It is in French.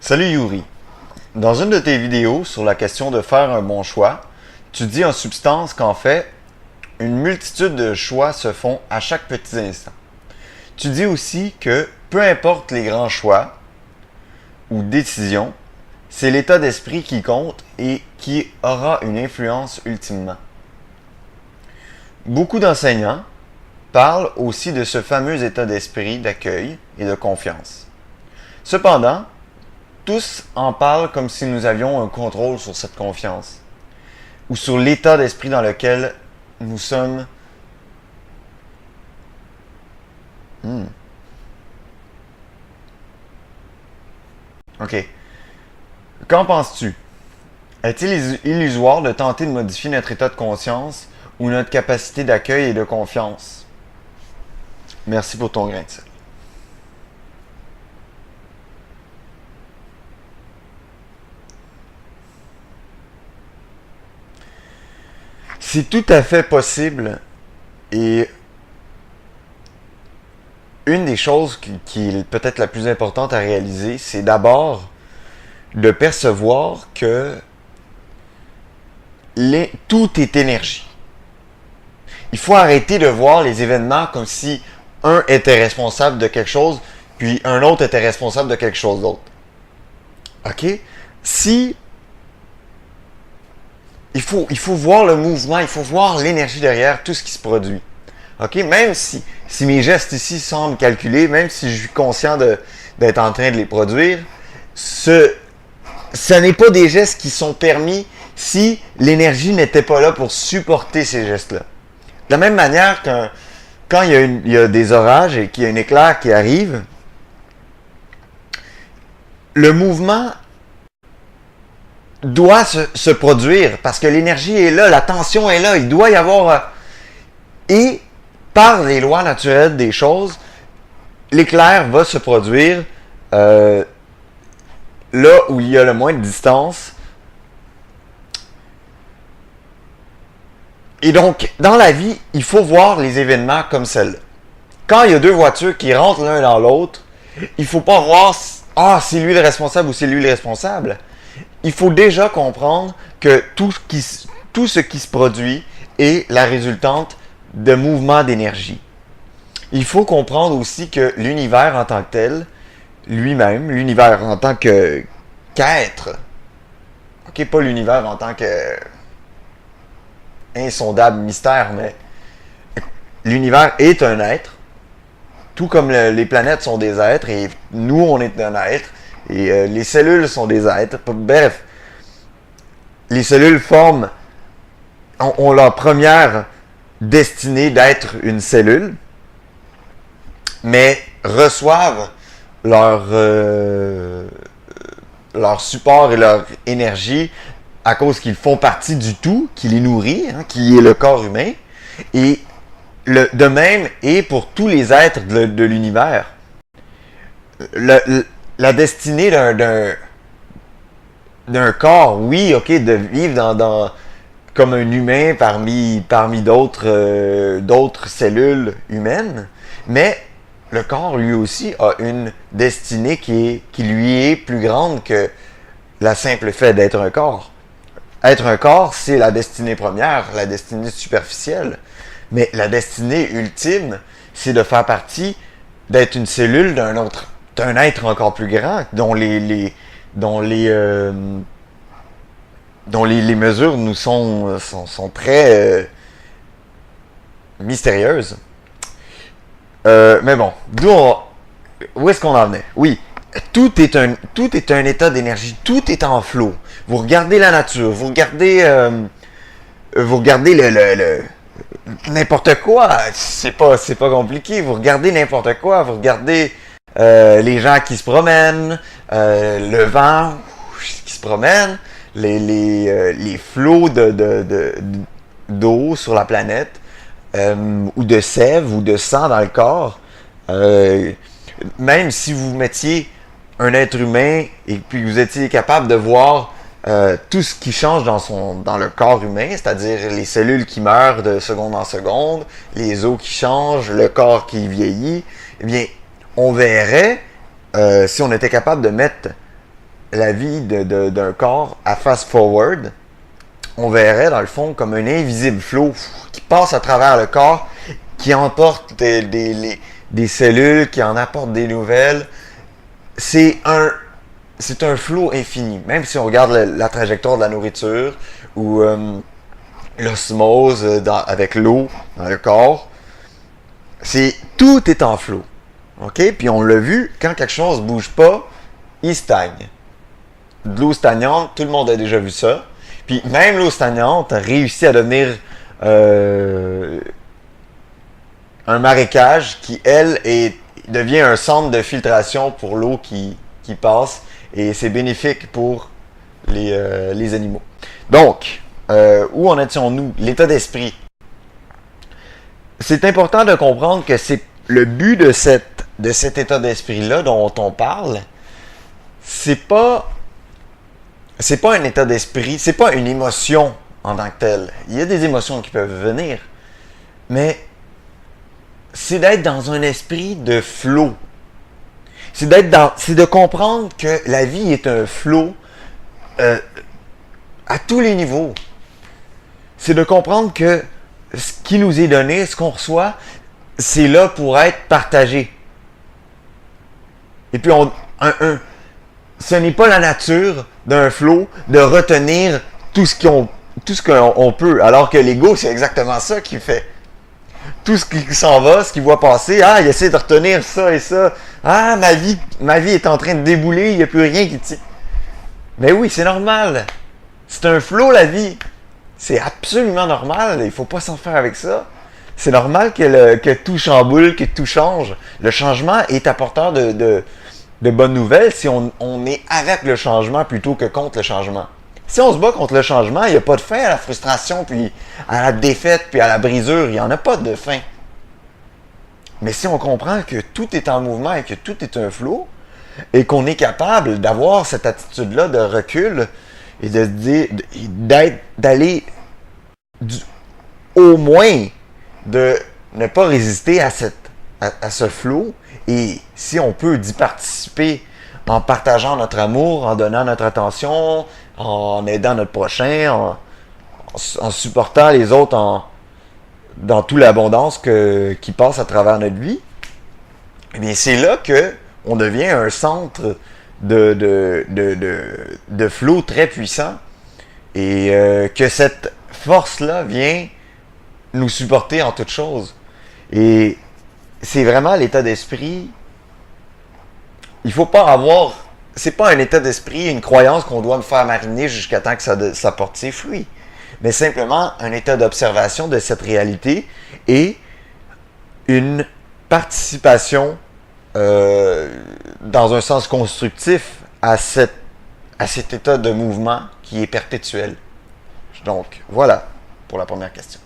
Salut Yuri. Dans une de tes vidéos sur la question de faire un bon choix, tu dis en substance qu'en fait, une multitude de choix se font à chaque petit instant. Tu dis aussi que peu importe les grands choix ou décisions, c'est l'état d'esprit qui compte et qui aura une influence ultimement. Beaucoup d'enseignants parlent aussi de ce fameux état d'esprit d'accueil et de confiance. Cependant, tous en parlent comme si nous avions un contrôle sur cette confiance ou sur l'état d'esprit dans lequel nous sommes. Ok. Qu'en penses-tu? Est-il illusoire de tenter de modifier notre état de conscience ou notre capacité d'accueil et de confiance? Merci pour ton grain de sel. C'est tout à fait possible et une des choses qui est peut-être la plus importante à réaliser, c'est d'abord de percevoir que tout est énergie. Il faut arrêter de voir les événements comme si un était responsable de quelque chose, puis un autre était responsable de quelque chose d'autre. OK? Si il faut voir le mouvement, il faut voir l'énergie derrière tout ce qui se produit. OK? Même si mes gestes ici semblent calculés, même si je suis conscient d'être en train de les produire, ce n'est pas des gestes qui sont permis si l'énergie n'était pas là pour supporter ces gestes-là. De la même manière quand il y a des orages et qu'il y a un éclair qui arrive, le mouvement doit se produire parce que l'énergie est là, la tension est là, il doit y avoir... Et par les lois naturelles des choses, l'éclair va se produire là où il y a le moins de distance. Et donc, dans la vie, il faut voir les événements comme celle-là. Quand il y a deux voitures qui rentrent l'un dans l'autre, il ne faut pas voir « Ah, c'est lui le responsable ou c'est lui le responsable ». Il faut déjà comprendre que tout ce qui se produit est la résultante de mouvements d'énergie. Il faut comprendre aussi que l'univers en tant que tel, lui-même, l'univers en tant qu'être, ok, pas l'univers en tant que insondable mystère, mais l'univers est un être, tout comme les planètes sont des êtres, et nous, on est un être, et les cellules sont des êtres. Bref, les cellules ont leur première destinée d'être une cellule, mais reçoivent leur support et leur énergie à cause qu'ils font partie du tout, qui les nourrit, qui est le corps humain. Et de même est pour tous les êtres de l'univers. La destinée d'un corps, oui, ok, de vivre comme un humain parmi d'autres cellules humaines, mais le corps lui aussi a une destinée qui lui est plus grande que la simple fait d'être un corps. Être un corps, c'est la destinée première, la destinée superficielle, mais la destinée ultime, c'est de faire partie, d'être une cellule d'un être encore plus grand, dont les mesures nous sont très mystérieuses. Mais bon, où est-ce qu'on en est? Oui, tout est un état d'énergie, tout est en flot. Vous regardez la nature, vous regardez n'importe quoi, c'est pas compliqué. Vous regardez n'importe quoi, vous regardez les gens qui se promènent, le vent qui se promène, les flots d'eau sur la planète, ou de sève ou de sang dans le corps. Même si vous mettiez un être humain et puis vous étiez capable de voir tout ce qui change dans le corps humain, c'est-à-dire les cellules qui meurent de seconde en seconde, les os qui changent, le corps qui vieillit, eh bien, on verrait, si on était capable de mettre la vie d'un corps à fast-forward, on verrait dans le fond comme un invisible flot qui passe à travers le corps, qui emporte des cellules, qui en apporte des nouvelles. C'est un flot infini. Même si on regarde la trajectoire de la nourriture ou l'osmose avec l'eau dans le corps, tout est en flot. OK? Puis on l'a vu, quand quelque chose ne bouge pas, il stagne. De l'eau stagnante, tout le monde a déjà vu ça. Puis même l'eau stagnante a réussi à devenir un marécage qui, elle, devient un centre de filtration pour l'eau qui passe. Et c'est bénéfique pour les animaux. Donc, où en étions-nous? L'état d'esprit. C'est important de comprendre que c'est le but de cet état d'esprit-là dont on parle. C'est pas un état d'esprit, c'est pas une émotion en tant que telle. Il y a des émotions qui peuvent venir, mais c'est d'être dans un esprit de flow. C'est de comprendre que la vie est un flow à tous les niveaux. C'est de comprendre que ce qui nous est donné, ce qu'on reçoit, c'est là pour être partagé. Et puis, ce n'est pas la nature d'un flow de retenir tout ce qu'on peut. Alors que l'ego, c'est exactement ça qu'il fait. Tout ce qui s'en va, ce qu'il voit passer, il essaie de retenir ça et ça. Ma vie est en train de débouler, il n'y a plus rien qui tient. Mais oui, c'est normal. C'est un flow, la vie. C'est absolument normal. Il ne faut pas s'en faire avec ça. C'est normal que tout chamboule, que tout change. Le changement est apporteur de bonnes nouvelles si on est avec le changement plutôt que contre le changement. Si on se bat contre le changement, il n'y a pas de fin à la frustration, puis à la défaite, puis à la brisure. Il n'y en a pas de fin. Mais si on comprend que tout est en mouvement et que tout est un flow, et qu'on est capable d'avoir cette attitude-là de recul et d'aller au moins de ne pas résister à ce flow, et si on peut d'y participer en partageant notre amour, en donnant notre attention, en aidant notre prochain, en supportant les autres dans toute l'abondance qui passe à travers notre vie, eh bien c'est là que on devient un centre de flow très puissant, et que cette force-là vient nous supporter en toutes choses. Et c'est vraiment l'état d'esprit. Il faut pas avoir... C'est pas un état d'esprit, une croyance qu'on doit me faire mariner jusqu'à temps que ça porte ses fruits. Mais simplement un état d'observation de cette réalité et une participation dans un sens constructif à cet état de mouvement qui est perpétuel. Donc, voilà pour la première question.